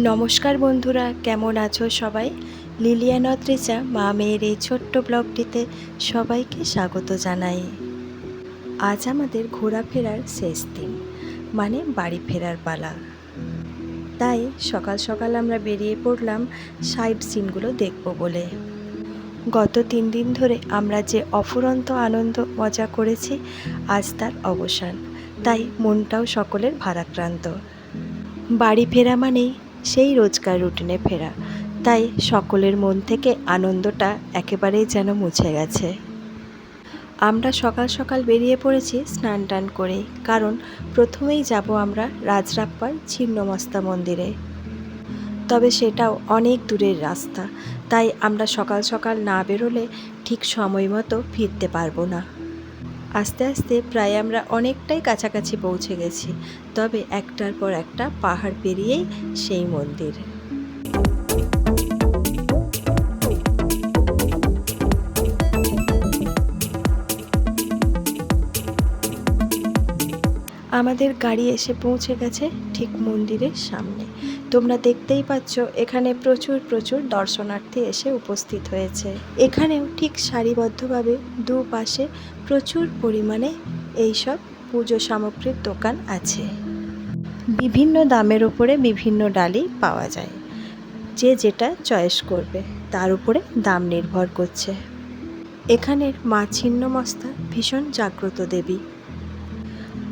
নমস্কার বন্ধুরা, কেমন আছো সবাই? লিলিয়ান অদ্রিজা মা মেয়ের এই ছোট্ট ব্লগটিতে সবাইকে স্বাগত জানাই। আজ আমাদের ঘোরাফেরার শেষ দিন, মানে বাড়ি ফেরার পালা। তাই সকাল সকাল আমরা বেরিয়ে পড়লাম সাইট সিনগুলো দেখব বলে। গত 3 দিন ধরে আমরা যে অফুরন্ত আনন্দ মজা করেছি, আজ তার অবসান। তাই মনটাও সকলের ভারাক্রান্ত। বাড়ি ফেরা মানেই সেই রোজকার রুটিনে ফেরা, তাই সকলের মন থেকে আনন্দটা একেবারেই যেন মুছে গেছে। আমরা সকাল সকাল বেরিয়ে পড়েছি স্নান টান করে, কারণ প্রথমেই যাব আমরা রাজরাপ্পার ছিন্নমস্তা মন্দিরে। তবে সেটাও অনেক দূরের রাস্তা, তাই আমরা সকাল সকাল না বেরোলে ঠিক সময় মতো ফিরতে পারবো না। আস্তে আস্তে প্রায় আমরা অনেকটাই কাছাকাছি পৌঁছে গেছি, তবে একটার পর একটা পাহাড় পেরিয়েই সেই মন্দির। আমাদের গাড়ি এসে পৌঁছে গেছে ঠিক মন্দিরের সামনে। তোমরা দেখতেই পাচ্ছ এখানে প্রচুর প্রচুর দর্শনার্থী এসে উপস্থিত হয়েছে। এখানেও ঠিক সারিবদ্ধভাবে দুপাশে প্রচুর পরিমাণে এইসব পুজো সামগ্রীর দোকান আছে। বিভিন্ন দামের উপরে বিভিন্ন ডালি পাওয়া যায়, যে যেটা চয়েস করবে তার উপরে দাম নির্ভর করছে। এখানের মা ছিন্নমস্তা ভীষণ জাগ্রত দেবী।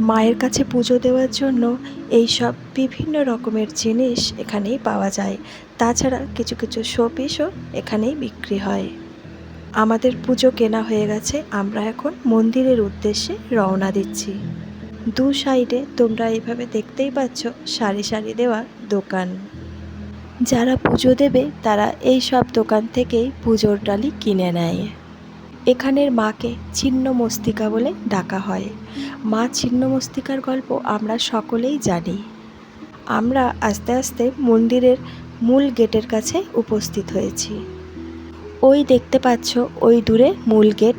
মায়ের কাছে পুজো দেওয়ার জন্য এই সব বিভিন্ন রকমের জিনিস এখানেই পাওয়া যায়। তাছাড়া কিছু কিছু শোপিসও এখানেই বিক্রি হয়। আমাদের পুজো কেনা হয়ে গেছে, আমরা এখন মন্দিরের উদ্দেশ্যে রওনা দিচ্ছি। দু সাইডে তোমরা এইভাবে দেখতেই পাচ্ছ সারি সারি দেওয়া দোকান। যারা পুজো দেবে তারা এই সব দোকান থেকেই পুজোর ডালি কিনে নেয়। এখানের মাকে ছিন্নমস্তিকা বলে ডাকা হয়। মা ছিন্নমস্তিকার গল্প আমরা সকলেই জানি। আমরা আস্তে আস্তে মন্দিরের মূল গেটের কাছে উপস্থিত হয়েছি। ওই দেখতে পাচ্ছ ওই দূরে মূল গেট,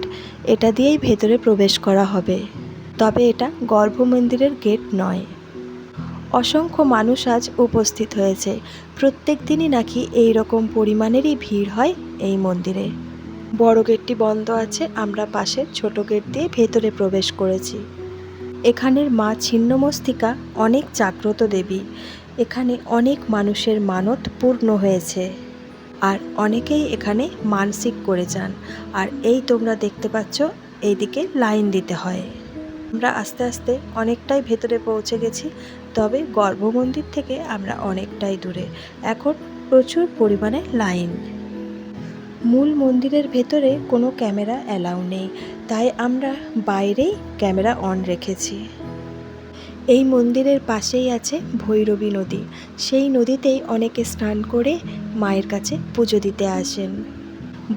এটা দিয়েই ভেতরে প্রবেশ করা হবে। তবে এটা গর্ভ মন্দিরের গেট নয়। অসংখ্য মানুষ আজ উপস্থিত হয়েছে। প্রত্যেক দিনই নাকি এই রকম পরিমাণেরই ভিড় হয় এই মন্দিরে। বড় গেটটি বন্ধ আছে, আমরা পাশের ছোট গেট দিয়ে ভেতরে প্রবেশ করেছি। এখানের মা ছিন্নমস্তিকা অনেক জাগ্রত দেবী। এখানে অনেক মানুষের মানত পূর্ণ হয়েছে, আর অনেকেই এখানে মানসিক করে যান। আর এই তোমরা দেখতে পাচ্ছ এইদিকে লাইন দিতে হয়। আমরা আস্তে আস্তে অনেকটাই ভেতরে পৌঁছে গেছি, তবে গর্ভমন্দির থেকে আমরা অনেকটাই দূরে। এখন প্রচুর পরিমাণে লাইন। মূল মন্দিরের ভেতরে কোনো ক্যামেরা অ্যালাউ নেই, তাই আমরা বাইরেই ক্যামেরা অন রেখেছি। এই মন্দিরের পাশেই আছে ভৈরবী নদী। সেই নদীতেই অনেকে স্নান করে মায়ের কাছে পুজো দিতে আসেন।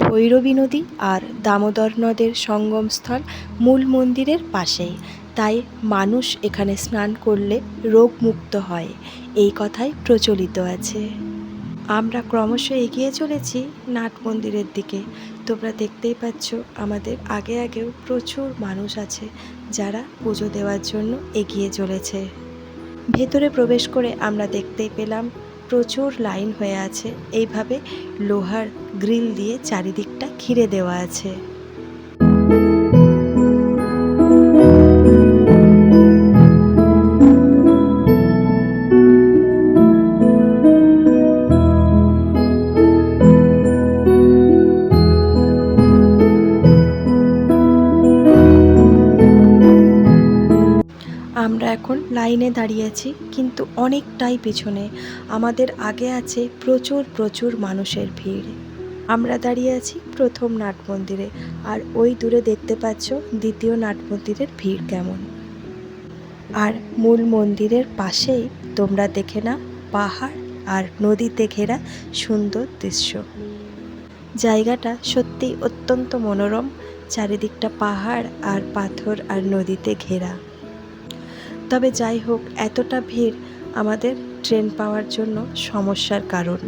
ভৈরবী নদী আর দামোদর নদের সঙ্গমস্থল মূল মন্দিরের পাশেই, তাই মানুষ এখানে স্নান করলে রোগমুক্ত হয়, এই কথাই প্রচলিত আছে। আমরা ক্রমশ এগিয়ে চলেছি নাট মন্দিরের দিকে। তোমরা দেখতেই পাচ্ছ আমাদের আগে আগেও প্রচুর মানুষ আছে যারা পুজো দেওয়ার জন্য এগিয়ে চলেছে। ভেতরে প্রবেশ করে আমরা দেখতেই পেলাম প্রচুর লাইন হয়ে আছে। এইভাবে লোহার গ্রিল দিয়ে চারিদিকটা ঘিরে দেওয়া আছে। আমরা এখন লাইনে দাঁড়িয়েছি, কিন্তু অনেকটাই পিছনে। আমাদের আগে আছে প্রচুর প্রচুর মানুষের ভিড়। আমরা দাঁড়িয়ে আছি প্রথম নাট মন্দিরে, আর ওই দূরে দেখতে পাচ্ছ দ্বিতীয় নাট মন্দিরের ভিড় কেমন। আর মূল মন্দিরের পাশেই তোমরা দেখে নাও পাহাড় আর নদীতে ঘেরা সুন্দর দৃশ্য। জায়গাটা সত্যিই অত্যন্ত মনোরম। চারিদিকটা পাহাড় আর পাথর আর নদীতে ঘেরা। তবে যাই হোক, এতটা ভিড় আমাদের ট্রেন পাওয়ার জন্য সমস্যার কারণ।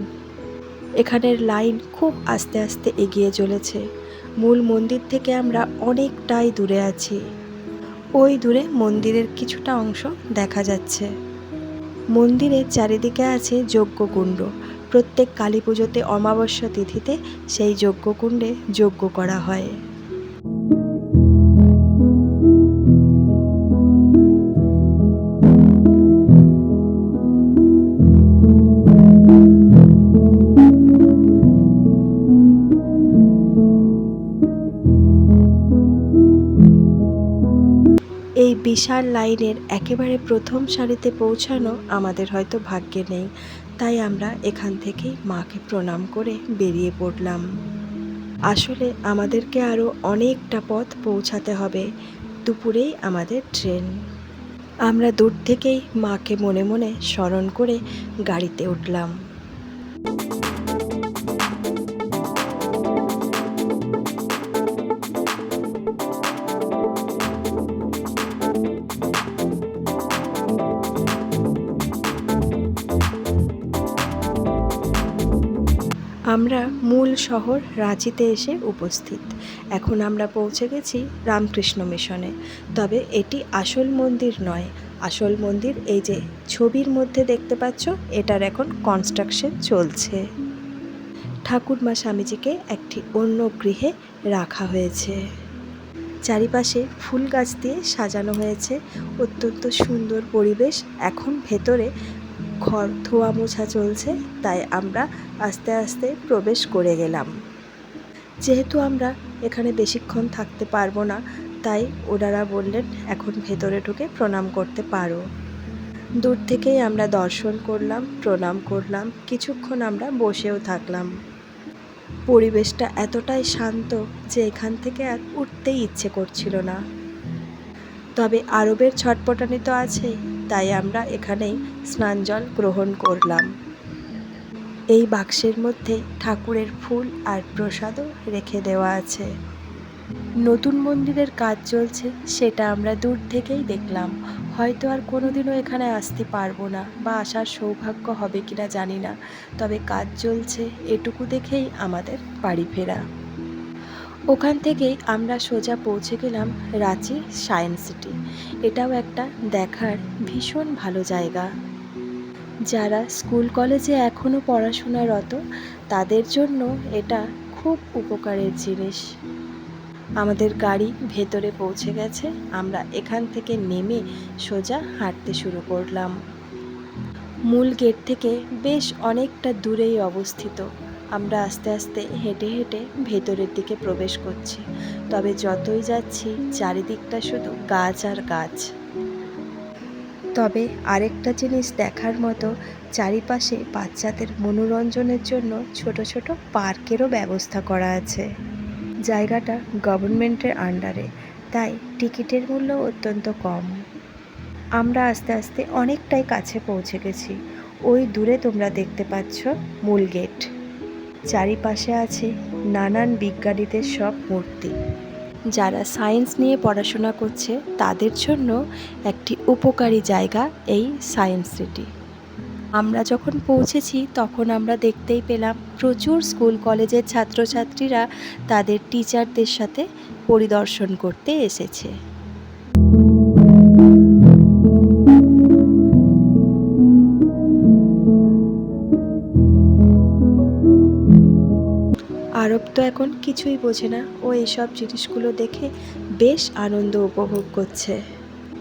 এখানের লাইন খুব আস্তে আস্তে এগিয়ে চলেছে। মূল মন্দির থেকে আমরা অনেকটাই দূরে আছি। ওই দূরে মন্দিরের কিছুটা অংশ দেখা যাচ্ছে। মন্দিরের চারিদিকে আছে যজ্ঞকুণ্ড। প্রত্যেক কালী পুজোতে অমাবস্যা তিথিতে সেই যজ্ঞকুণ্ডে যজ্ঞ করা হয়। এই বিশাল লাইনের একেবারে প্রথম সারিতে পৌঁছানো আমাদের হয়তো ভাগ্যে নেই, তাই আমরা এখান থেকেই মাকে প্রণাম করে বেরিয়ে পড়লাম। আসলে আমাদেরকে আরও অনেকটা পথ পৌঁছাতে হবে, দুপুরেই আমাদের ট্রেন। আমরা দূর থেকেই মাকে মনে মনে স্মরণ করে গাড়িতে উঠলাম। আমরা মূল শহর রাঁচিতে এসে উপস্থিত। এখন আমরা পৌঁছে গেছি রামকৃষ্ণ মিশনে। তবে এটি আসল মন্দির নয়, আসল মন্দির এই যে ছবির মধ্যে দেখতে পাচ্ছ, এটার এখন কনস্ট্রাকশন চলছে। ঠাকুরমা স্বামীজিকে একটি অন্য গৃহে রাখা হয়েছে। চারিপাশে ফুল গাছ দিয়ে সাজানো হয়েছে, অত্যন্ত সুন্দর পরিবেশ। এখন ভেতরে ঘর ধোয়া মোছা চলছে, তাই আমরা আস্তে আস্তে প্রবেশ করে গেলাম। যেহেতু আমরা এখানে বেশিক্ষণ থাকতে পারবো না, তাই ওনারা বললেন এখন ভেতরে ঢুকে প্রণাম করতে পারো। দূর থেকেই আমরা দর্শন করলাম, প্রণাম করলাম, কিছুক্ষণ আমরা বসেও থাকলাম। পরিবেশটা এতটাই শান্ত যে এখান থেকে আর উঠতেই ইচ্ছে করছিল না। তবে আরবের ছটপটানি তো আছেই, তাই আমরা এখানেই স্নান জল গ্রহণ করলাম। এই বাক্সের মধ্যে ঠাকুরের ফুল আর প্রসাদও রেখে দেওয়া আছে। নতুন মন্দিরের কাজ চলছে, সেটা আমরা দূর থেকেই দেখলাম। হয়তো আর কোনোদিনও এখানে আসতে পারবো না, বা আসার সৌভাগ্য হবে কিনা জানি না। তবে কাজ চলছে, এটুকু দেখেই আমাদের বাড়ি ফেরা। ওখান থেকেই আমরা সোজা পৌঁছে গেলাম রাঁচি সায়েন্স সিটি। এটাও একটা দেখার ভীষণ ভালো জায়গা। যারা স্কুল কলেজে এখনও পড়াশোনারত তাদের জন্য এটা খুব উপকারের জিনিস। আমাদের গাড়ি ভেতরে পৌঁছে গেছে, আমরা এখান থেকে নেমে সোজা হাঁটতে শুরু করলাম। মূল গেট থেকে বেশ অনেকটা দূরেই অবস্থিত। আমরা আস্তে আস্তে হেঁটে হেঁটে ভেতরের দিকে প্রবেশ করছি। তবে যতই যাচ্ছি চারিদিকটা শুধু গাছ আর গাছ। তবে আরেকটা জিনিস দেখার মতো, চারিপাশে বাচ্চাদের মনোরঞ্জনের জন্য ছোট ছোট পার্কেরও ব্যবস্থা করা আছে। জায়গাটা গভর্নমেন্টের আন্ডারে, তাই টিকিটের মূল্য অত্যন্ত কম। আমরা আস্তে আস্তে অনেকটাই কাছে পৌঁছে গেছি। ওই দূরে তোমরা দেখতে পাচ্ছ মূল গেট। চারিপাশে আছে নানান বিজ্ঞানীদের সব মূর্তি। যারা সায়েন্স নিয়ে পড়াশোনা করছে তাদের জন্য একটি উপকারী জায়গা এই সায়েন্স সিটি। আমরা যখন পৌঁছেছি তখন আমরা দেখতেই পেলাম প্রচুর স্কুল কলেজের ছাত্রছাত্রীরা তাদের টিচারদের সাথে পরিদর্শন করতে এসেছে। আরব তো এখন কিছুই বোঝে না, ও এইসব জিনিসগুলো দেখে বেশ আনন্দ উপভোগ করছে।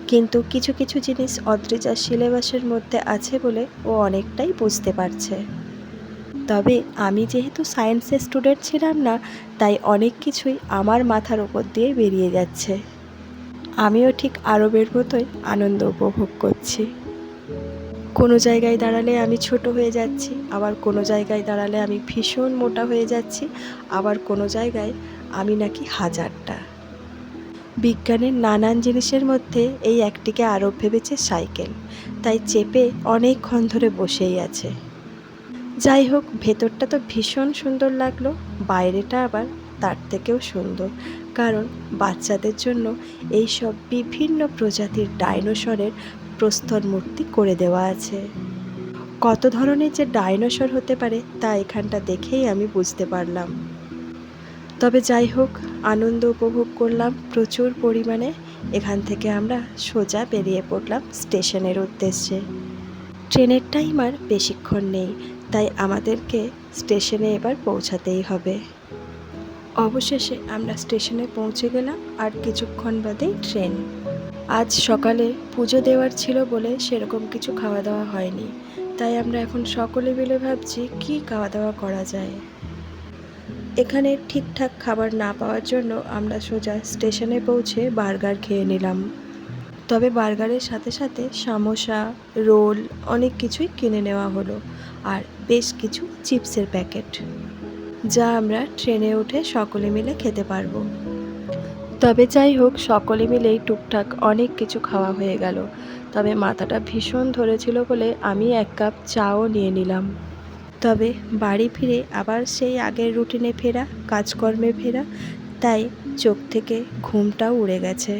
কিন্তু কিছু কিছু জিনিস অদ্রিজার সিলেবাসের মধ্যে আছে বলে ও অনেকটাই বুঝতে পারছে। তবে আমি যেহেতু সায়েন্সের স্টুডেন্ট ছিলাম না, তাই অনেক কিছুই আমার মাথার ওপর দিয়ে বেরিয়ে যাচ্ছে। আমিও ঠিক আরবের মতোই আনন্দ উপভোগ করছি। কোনো জায়গায় দাঁড়ালে আমি ছোট হয়ে যাচ্ছি, আবার কোনো জায়গায় দাঁড়ালে আমি ভীষণ মোটা হয়ে যাচ্ছি, আবার কোনো জায়গায় আমি নাকি হাজারটা। বিজ্ঞানের নানান জিনিসের মধ্যে এই একটিকে আরব ভেবেছে সাইকেল, তাই চেপে অনেকক্ষণ ধরে বসেই আছে। যাই হোক, ভেতরটা তো ভীষণ সুন্দর লাগলো, বাইরেটা আবার তার থেকেও সুন্দর। কারণ বাচ্চাদের জন্য এই সব বিভিন্ন প্রজাতির ডাইনোসরের প্রস্তর মূর্তি করে দেওয়া আছে। কত ধরনের যে ডাইনোসর হতে পারে তা এখানটা দেখেই আমি বুঝতে পারলাম। তবে যাই হোক, আনন্দ উপভোগ করলাম প্রচুর পরিমাণে। এখান থেকে আমরা সোজা বেরিয়ে পড়লাম স্টেশনের উদ্দেশ্যে। ট্রেনের টাইম আর বেশিক্ষণ নেই, তাই আমাদেরকে স্টেশনে এবার পৌঁছাতেই হবে। অবশেষে আমরা স্টেশনে পৌঁছে গেলাম, আর কিছুক্ষণ বাদেই ট্রেন। আজ সকালে পুজো দেওয়ার ছিল বলে সেরকম কিছু খাওয়া দাওয়া হয়নি, তাই আমরা এখন সকলে মিলে ভাবছি কি খাওয়া দাওয়া করা যায়। এখানে ঠিকঠাক খাবার না পাওয়ার জন্য আমরা সোজা স্টেশনে পৌঁছে বার্গার খেয়ে নিলাম। তবে বার্গারের সাথে সাথে সামোসা, রোল অনেক কিছুই কিনে নেওয়া হলো, আর বেশ কিছু চিপসের প্যাকেট, যা আমরা ট্রেনে উঠে সকলে মিলে খেতে পারবো। তবে যাই হোক, সকলে মিলেই টুকটাক অনেক কিছু খাওয়া হয়ে গেল। তবে মাথাটা ভীষণ ধরেছিল বলে আমি 1 কাপ চাও নিয়ে নিলাম। তবে বাড়ি ফিরে আবার সেই আগের রুটিনে ফেরা, কাজকর্মে ফেরা, তাই চোখ থেকে ঘুমটাও উড়ে গেছে।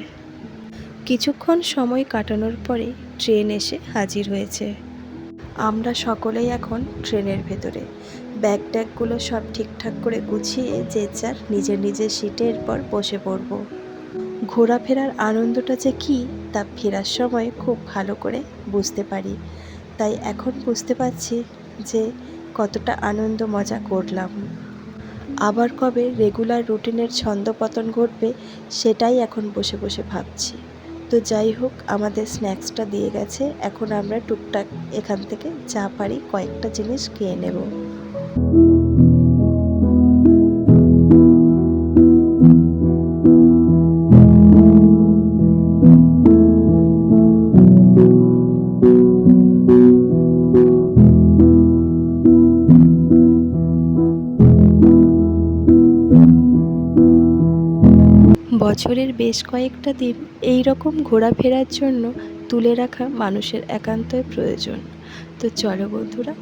কিছুক্ষণ সময় কাটানোর পরে ট্রেন এসে হাজির হয়েছে। আমরা সকলেই এখন ট্রেনের ভেতরে। ব্যাগ ট্যাগগুলো সব ঠিকঠাক করে গুছিয়ে যে যার নিজের নিজের সিটে এরপর বসে পড়ব। ঘোরাফেরার আনন্দটা যে কী তা ফেরার সময় খুব ভালো করে বুঝতে পারি, তাই এখন বুঝতে পারছি যে কতটা আনন্দ মজা করলাম। আবার কবে রেগুলার রুটিনের ছন্দপতন ঘটবে সেটাই এখন বসে বসে ভাবছি। তো যাই হোক, আমাদের স্ন্যাক্সটা দিয়ে গেছে, এখন আমরা টুকটাক এখান থেকে যা পারি কয়েকটা জিনিস খেয়ে নেব। বছরের বেশ কয়েকটা দিন এই রকম ঘোরাফেরার জন্য তুলে রাখা মানুষের একান্তই প্রয়োজন। তো চলো বন্ধুরা,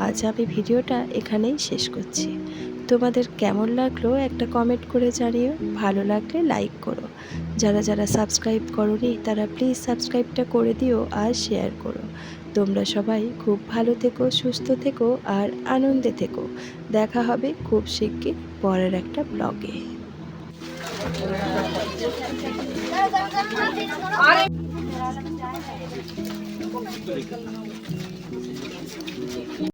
আজ আমি ভিডিওটা এখানেই শেষ করছি। তোমাদের কেমন লাগলো একটা কমেন্ট করে জানিও, ভালো লাগলে লাইক করো। যারা যারা সাবস্ক্রাইব করোনি তারা প্লিজ সাবস্ক্রাইবটা করে দিও আর শেয়ার করো। তোমরা সবাই খুব ভালো থেকো, সুস্থ থেকো আর আনন্দে থেকো। দেখা হবে খুব শিগগির পরের একটা ব্লগে।